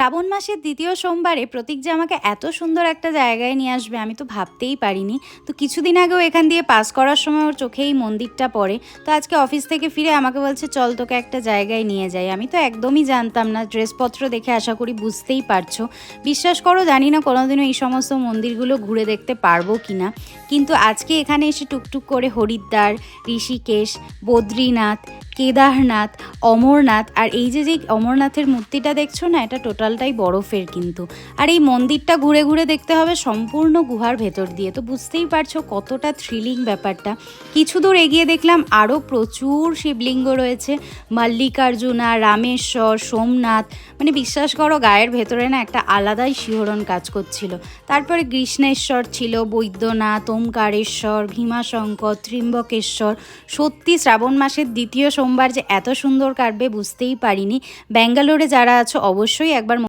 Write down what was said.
শ্রাবণ মাসের দ্বিতীয় সোমবারে প্রতীক যে আমাকে এত সুন্দর একটা জায়গায় নিয়ে আসবে আমি তো ভাবতেই পারিনি। তো কিছুদিন আগেও এখান দিয়ে পাস করার সময় ওর চোখে এই মন্দিরটা পড়ে। তো আজকে অফিস থেকে ফিরে আমাকে বলছে চল তোকে একটা জায়গায় নিয়ে যাই। আমি তো একদমই জানতাম না, ড্রেসপত্র দেখে আশা করি বুঝতেই পারছো। বিশ্বাস করো জানি না কোনোদিনও এই সমস্ত মন্দিরগুলো ঘুরে দেখতে পারবো কি না, কিন্তু আজকে এখানে এসে টুকটুক করে হরিদ্বার, ঋষিকেশ, বদ্রীনাথ, কেদারনাথ, অমরনাথ, আর এই যে অমরনাথের মূর্তিটা দেখছো না, এটা টোটালটাই বরফের কিন্তু। আর এই মন্দিরটা ঘুরে ঘুরে দেখতে হবে সম্পূর্ণ গুহার ভেতর দিয়ে। তো বুঝতেই পারছো কতটা থ্রিলিং ব্যাপারটা। কিছু দূর এগিয়ে দেখলাম আরও প্রচুর শিবলিঙ্গ রয়েছে, মল্লিকার্জুনা, রামেশ্বর, সোমনাথ। মানে বিশ্বাস করো গায়ের ভেতরে না একটা আলাদাই শিহরণ কাজ করছিল। তারপরে কৃষ্ণেশ্বর ছিল, বৈদ্যনাথ, ওমকারেশ্বর, ভীমাশঙ্কর, ত্রিম্বকেশ্বর। সত্যি শ্রাবণ মাসের দ্বিতীয় সোমবার যে এত সুন্দর কাটবে বুঝতেই পারিনি। ব্যাঙ্গালোরে যারা আছো অবশ্যই একবার